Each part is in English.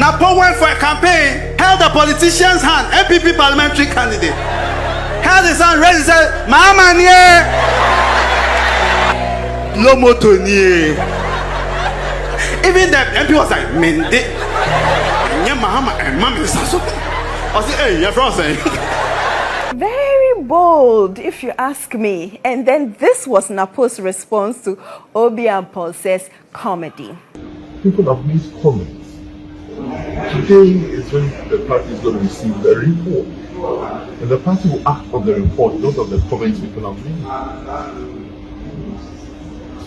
Napo went for a campaign, held a politician's hand, MPP parliamentary candidate. Held his hand, raised his hand, Mama nie. Lomoto nie. Even the MP was like, Mende. Nya Mahama and Mama Sasso. I said, hey, you're from saying. Very bold, if you ask me. And then this was Napo's response to OB Amponsah's comedy. People have made comments. Today is when the party is going to receive the report. And the party will act on the report, not on the comments people have made.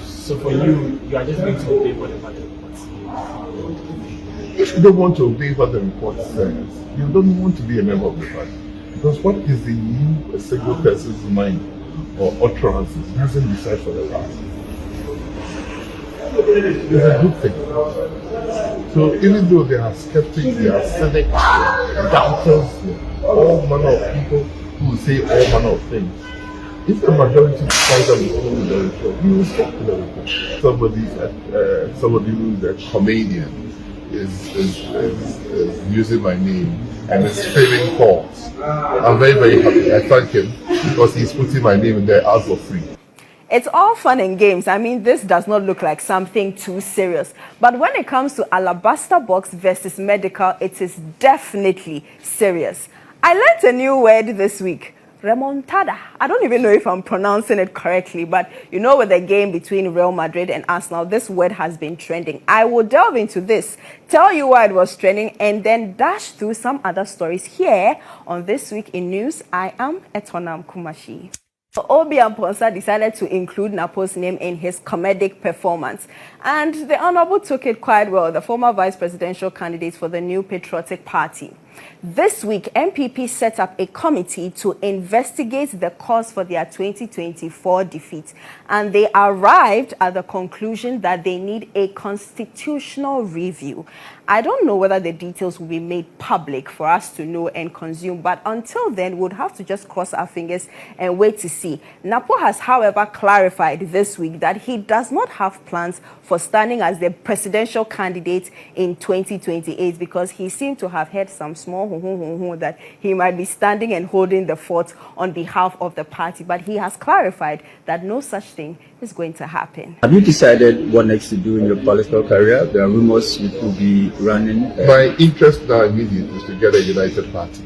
So for you, you are just going to obey whatever the report says. If you don't want to obey what the report says, you don't want to be a member of the party. Because what is in you, a single person's mind or utterances, doesn't decide for the party. It's a good thing. So even though there are skeptics, there are cynics, doubters, all manner of people who say all manner of things, if the majority decides on the report, you will stop to the report. Somebody who is a comedian is using my name and is failing calls. I'm very, very happy. I thank him because he's putting my name in there as for free. It's all fun and games. I mean, this does not look like something too serious. But when it comes to alabaster box versus medical, it is definitely serious. I learned a new word this week. Remontada. I don't even know if I'm pronouncing it correctly, but you know, with the game between Real Madrid and Arsenal, this word has been trending. I will delve into this, tell you why it was trending, and then dash through some other stories here on This Week in News. I am Etonam Kumasi. OB Amponsah decided to include Napo's name in his comedic performance, and the Honorable took it quite well, the former vice presidential candidate for the New Patriotic Party. This week, MPP set up a committee to investigate the cause for their 2024 defeat, and they arrived at the conclusion that they need a constitutional review. I don't know whether the details will be made public for us to know and consume, but until then, we'll have to just cross our fingers and wait to see. Napo has, however, clarified this week that he does not have plans for standing as the presidential candidate in 2028 because he seemed to have heard some small that he might be standing and holding the fort on behalf of the party, but he has clarified that no such thing is going to happen. Have you decided what next to do in your political career? There are rumors you could be running. My interest now immediate is to get a united party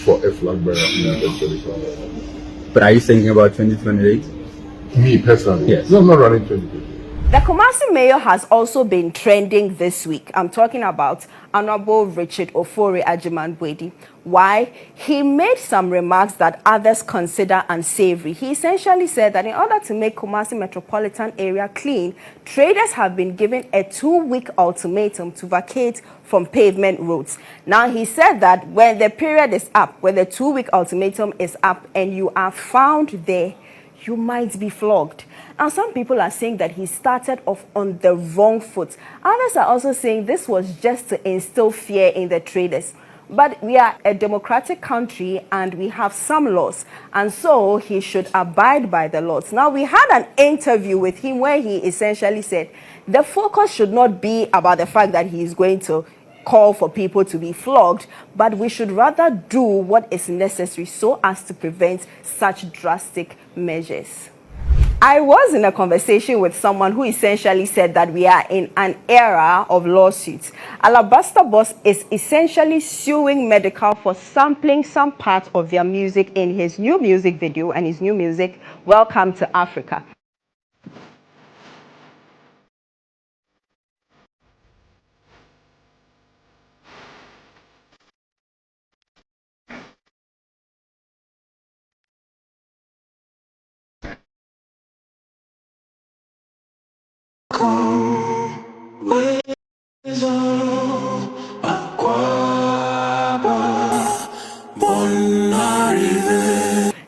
for a flag bearer in the political. But are you thinking about 2028? Me personally? Yes. No, I'm not running 2028. The Kumasi Mayor has also been trending this week. I'm talking about Honorable Richard Ofori Ajimanbwedi. Why? He made some remarks that others consider unsavory. He essentially said that in order to make Kumasi metropolitan area clean, traders have been given a 2-week ultimatum to vacate from pavement roads. Now, he said that when the period is up, when the 2-week ultimatum is up and you are found there, you might be flogged. Now, some people are saying that he started off on the wrong foot. Others are also saying this was just to instill fear in the traders. But we are a democratic country and we have some laws, and so he should abide by the laws. Now, we had an interview with him where he essentially said the focus should not be about the fact that he is going to call for people to be flogged, but we should rather do what is necessary so as to prevent such drastic measures. I was in a conversation with someone who essentially said that we are in an era of lawsuits. Alabaster Boss is essentially suing Medical for sampling some part of their music in his new music video and his new music, Welcome to Africa.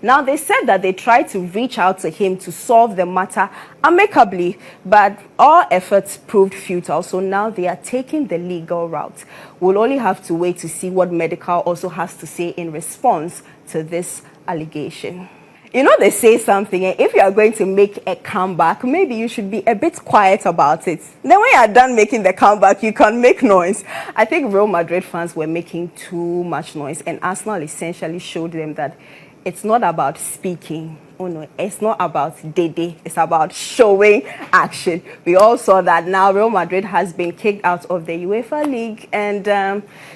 Now, they said that they tried to reach out to him to solve the matter amicably, but all efforts proved futile. So now they are taking the legal route. We'll only have to wait to see what Medical also has to say in response to this allegation. You know, they say something, and if you are going to make a comeback, maybe you should be a bit quiet about it. Then when you are done making the comeback, you can make noise. I think Real Madrid fans were making too much noise, and Arsenal essentially showed them that it's not about speaking. Oh no, it's not about Dede. It's about showing action. We all saw that now Real Madrid has been kicked out of the UEFA League. And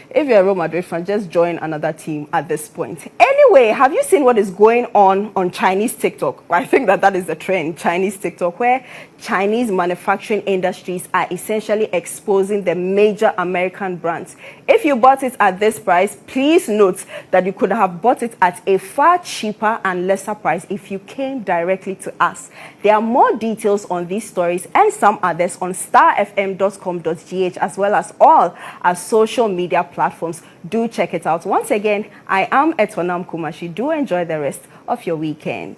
if you're a Real Madrid fan, just join another team at this point. Anyway, have you seen what is going on Chinese TikTok? I think that is the trend, Chinese TikTok, where Chinese manufacturing industries are essentially exposing the major American brands. If you bought it at this price, please note that you could have bought it at a far cheaper and lesser price if you came directly to us. There are more details on these stories and some others on starfm.com.gh, as well as all our social media platforms. Do check it out. Once again, I am Etonan Kumashi. Do enjoy the rest of your weekend.